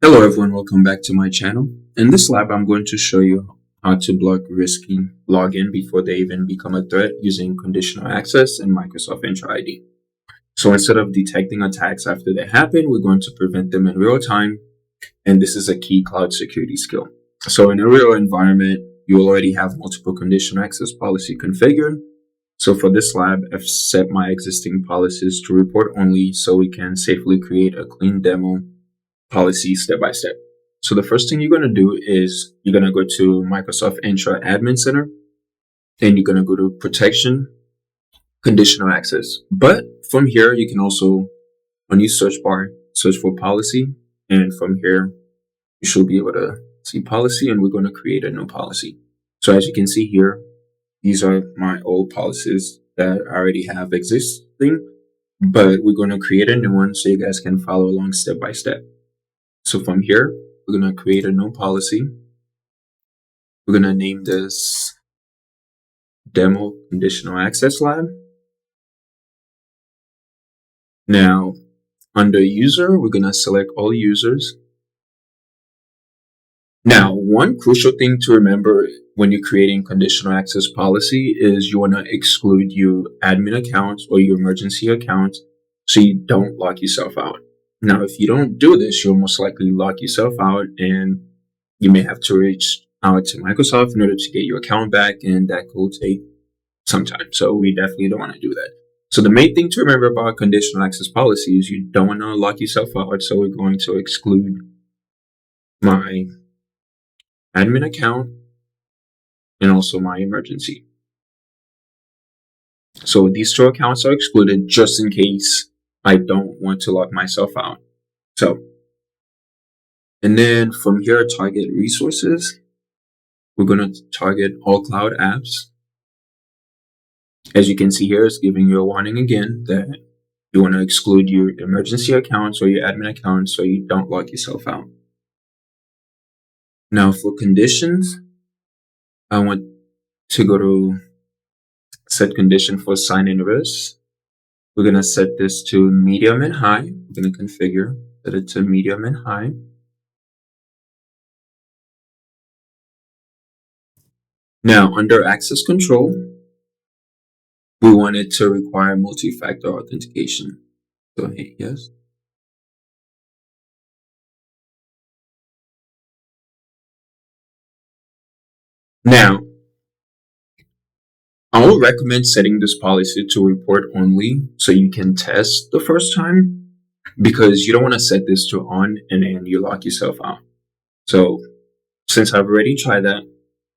Hello everyone, welcome back to my channel. In this lab, I'm going to show you how to block risky login before they even become a threat using conditional access and Microsoft Entra ID. So instead of detecting attacks after they happen, we're going to prevent them in real time. And this is a key cloud security skill. So in a real environment, you will already have multiple conditional access policy configured. So for this lab, I've set my existing policies to report only so we can safely create a clean demo policy step by step. So the first thing you're going to do is you're going to go to Microsoft Entra Admin Center and you're going to go to Protection, Conditional Access. But from here, you can also, on your search bar, search for policy. And from here, you should be able to see policy, and we're going to create a new policy. So as you can see here, these are my old policies that I already have existing, but we're going to create a new one so you guys can follow along step by step. So from here, we're going to create a new policy. We're going to name this Demo Conditional Access Lab. Now, under User, we're going to select all users. Now, one crucial thing to remember when you're creating conditional access policy is you want to exclude your admin accounts or your emergency accounts so you don't lock yourself out. Now, if you don't do this, you'll most likely lock yourself out and you may have to reach out to Microsoft in order to get your account back, and that could take some time. So we definitely don't want to do that. So the main thing to remember about conditional access policy is you don't want to lock yourself out. So we're going to exclude my admin account and also my emergency. So these two accounts are excluded just in case I don't want to lock myself out. So, and then from here, target resources. We're going to target all cloud apps. As you can see here, it's giving you a warning again that you want to exclude your emergency accounts or your admin accounts so you don't lock yourself out. Now for conditions, I want to go to set condition for sign-in risk. We're going to set this to medium and high. We're going to configure, set it to medium and high. Now under access control, we want it to require multi-factor authentication. So hit yes. Now, I would recommend setting this policy to report only so you can test the first time, because you don't want to set this to on and then you lock yourself out. So since I've already tried that,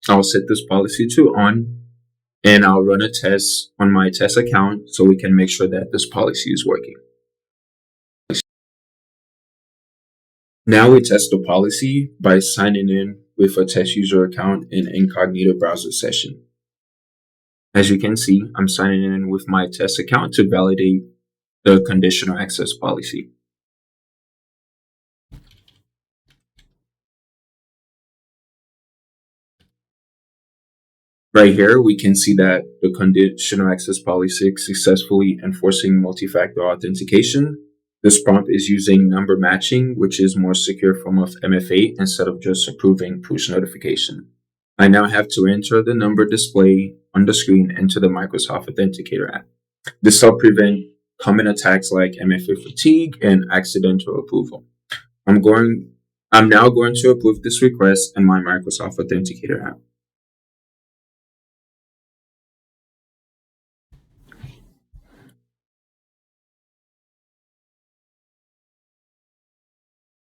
I'll set this policy to on and I'll run a test on my test account so we can make sure that this policy is working. Now we test the policy by signing in with a test user account in incognito browser session. As you can see, I'm signing in with my test account to validate the conditional access policy. Right here, we can see that the conditional access policy is successfully enforcing multi-factor authentication. This prompt is using number matching, which is more secure form of MFA instead of just approving push notification. I now have to enter the number displayed on the screen into the Microsoft Authenticator app. This will prevent common attacks like MFA fatigue and accidental approval. I'm now going to approve this request in my Microsoft Authenticator app.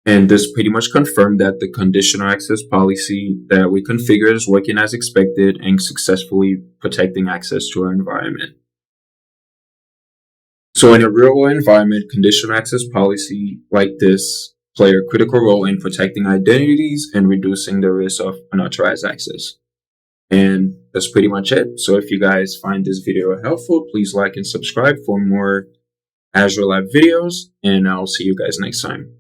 And this pretty much confirmed that the conditional access policy that we configured is working as expected and successfully protecting access to our environment. So in a real-world environment, conditional access policy like this play a critical role in protecting identities and reducing the risk of unauthorized access. And that's pretty much it. So if you guys find this video helpful, please like and subscribe for more Azure Lab videos, and I'll see you guys next time.